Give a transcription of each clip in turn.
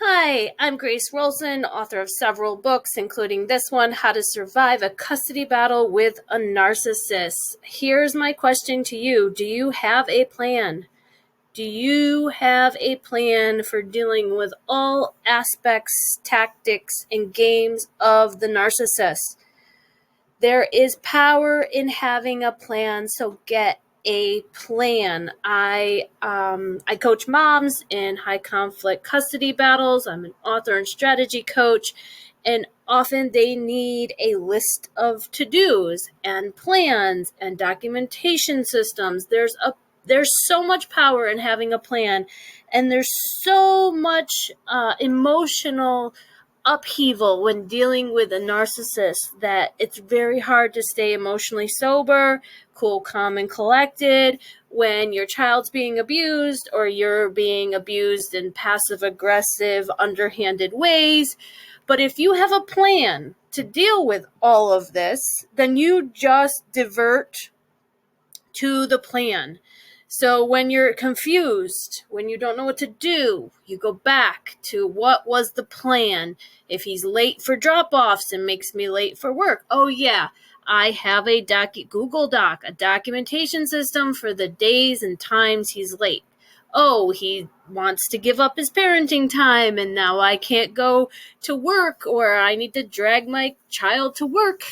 Hi, I'm Grace Wilson, author of several books, including this one, How to Survive a Custody Battle with a Narcissist. Here's my question to you. Do you have a plan? Do you have a plan for dealing with all aspects, tactics, and games of the narcissist? There is power in having a plan, so get a plan. I coach moms in high conflict custody battles. I'm an author and strategy coach, and often they need a list of to-dos and plans and documentation systems. There's so much power in having a plan, and there's so much emotional upheaval when dealing with a narcissist that it's very hard to stay emotionally sober, cool, calm, and collected when your child's being abused or you're being abused in passive aggressive, underhanded ways. But if you have a plan to deal with all of this, then you just divert to the plan. So when you're confused, when you don't know what to do, you go back to what was the plan. If he's late for drop-offs and makes me late for work, oh yeah, I have a Google Doc, a documentation system for the days and times he's late. Oh, he wants to give up his parenting time and now I can't go to work, or I need to drag my child to work.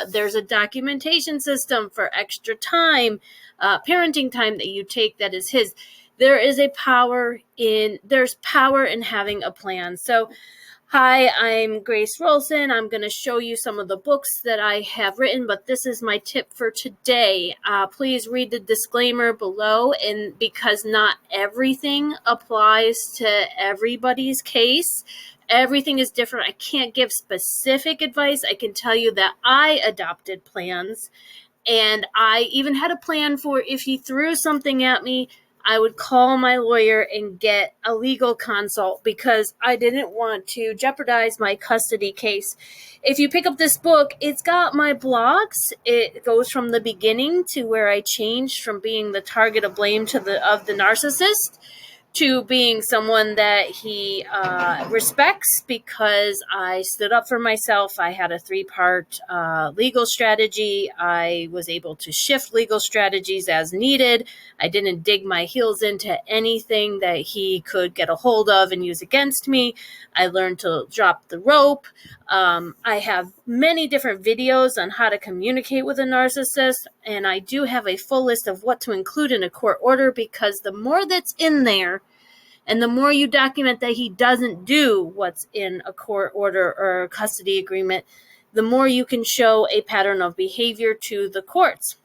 There's a documentation system for extra time, parenting time that you take that is his. There's power in having a plan. So, hi, I'm Grace Wilson. I'm going to show you some of the books that I have written, but this is my tip for today. Please read the disclaimer below, and because not everything applies to everybody's case. Everything is different. I can't give specific advice. I can tell you that I adopted plans, and I even had a plan for if he threw something at me, I would call my lawyer and get a legal consult because I didn't want to jeopardize my custody case. If you pick up this book, it's got my blogs. It goes from the beginning to where I changed from being the target of blame of the narcissist to being someone that he respects because I stood up for myself. I had a 3-part legal strategy. I was able to shift legal strategies as needed. I didn't dig my heels into anything that he could get a hold of and use against me. I learned to drop the rope. I have many different videos on how to communicate with a narcissist, and I do have a full list of what to include in a court order because the more that's in there, and the more you document that he doesn't do what's in a court order or a custody agreement, the more you can show a pattern of behavior to the courts.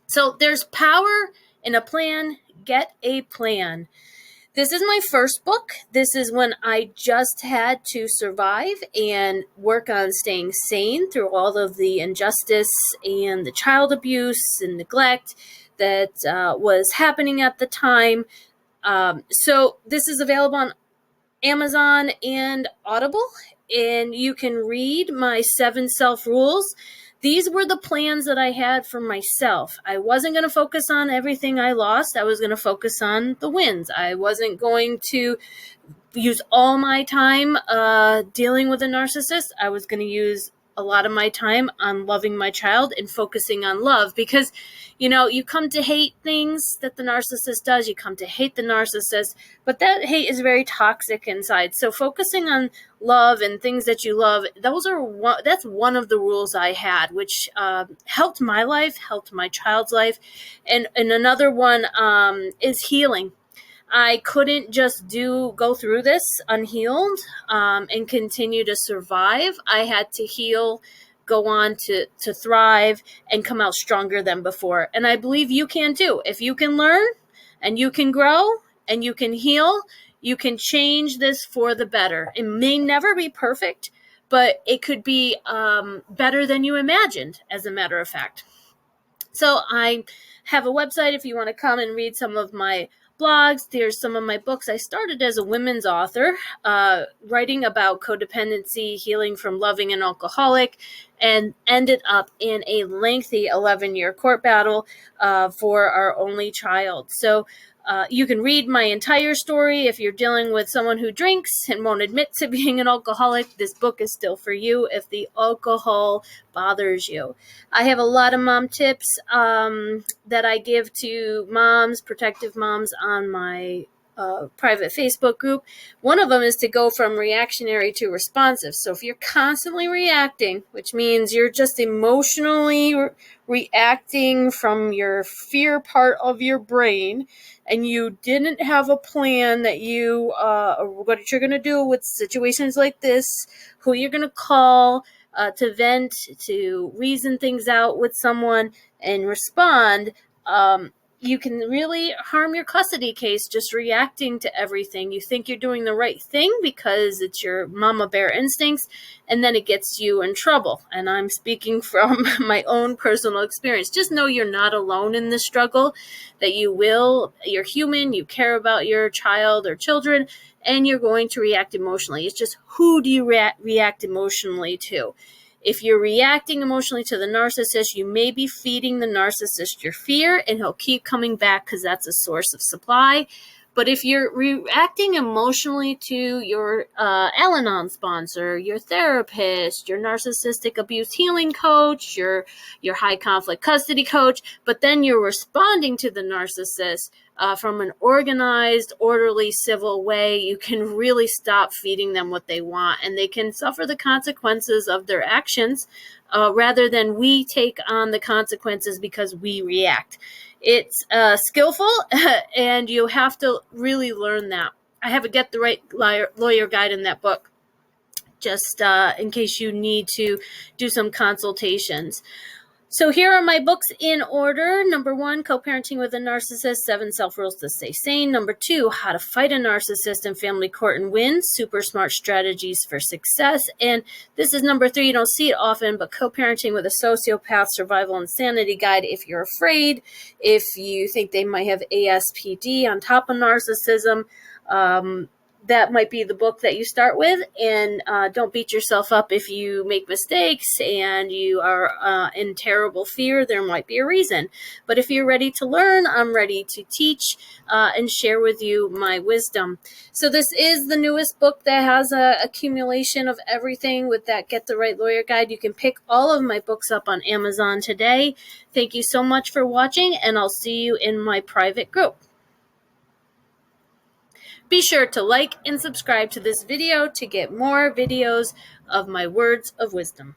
So there's power in a plan. Get a plan. This is my first book. This is when I just had to survive and work on staying sane through all of the injustice and the child abuse and neglect that was happening at the time. So this is available on Amazon and Audible, and you can read my 7 self-rules. These were the plans that I had for myself. I wasn't going to focus on everything I lost. I was going to focus on the wins. I wasn't going to use all my time dealing with a narcissist. I was going to use a lot of my time on loving my child and focusing on love because, you come to hate things that the narcissist does. You come to hate the narcissist, but that hate is very toxic inside. So focusing on love and things that you love, that's one of the rules I had, which helped my life, helped my child's life. And another one is healing. I couldn't just go through this unhealed and continue to survive. I had to heal, go on to thrive, and come out stronger than before. And I believe you can too. If you can learn and you can grow and you can heal, you can change this for the better. It may never be perfect, but it could be better than you imagined, as a matter of fact. So I have a website if you want to come and read some of my blogs. There's some of my books. I started as a women's author, writing about codependency, healing from loving an alcoholic, and ended up in a lengthy 11-year court battle for our only child. So You can read my entire story if you're dealing with someone who drinks and won't admit to being an alcoholic. This book is still for you if the alcohol bothers you. I have a lot of mom tips that I give to moms, protective moms, on my private Facebook group. One of them is to go from reactionary to responsive. So if you're constantly reacting, which means you're just emotionally reacting from your fear part of your brain, and you didn't have a plan that what you're going to do with situations like this, who you're going to call to vent, to reason things out with someone and respond, you can really harm your custody case just reacting to everything. You think you're doing the right thing because it's your mama bear instincts, and then it gets you in trouble. And I'm speaking from my own personal experience. Just know you're not alone in this struggle, that you're human, you care about your child or children, and you're going to react emotionally. It's just, who do you react emotionally to? If you're reacting emotionally to the narcissist, you may be feeding the narcissist your fear, and he'll keep coming back because that's a source of supply. But if you're reacting emotionally to your Al-Anon sponsor, your therapist, your narcissistic abuse healing coach, your high conflict custody coach, but then you're responding to the narcissist from an organized, orderly, civil way, you can really stop feeding them what they want, and they can suffer the consequences of their actions rather than we take on the consequences because we react. It's skillful, and you have to really learn that. I have a Get the Right Lawyer guide in that book, just in case you need to do some consultations. So here are my books in order. Number 1, Co-Parenting with a Narcissist, 7 Self-Rules to Stay Sane. Number 2, How to Fight a Narcissist in Family Court and Win, Super Smart Strategies for Success. And this is number 3. You don't see it often, but Co-Parenting with a Sociopath, Survival and Sanity Guide if you're afraid, if you think they might have ASPD on top of narcissism. That might be the book that you start with, and don't beat yourself up if you make mistakes and you are in terrible fear. There might be a reason. But if you're ready to learn, I'm ready to teach and share with you my wisdom. So this is the newest book that has an accumulation of everything with that Get the Right Lawyer guide. You can pick all of my books up on Amazon today. Thank you so much for watching, and I'll see you in my private group. Be sure to like and subscribe to this video to get more videos of my words of wisdom.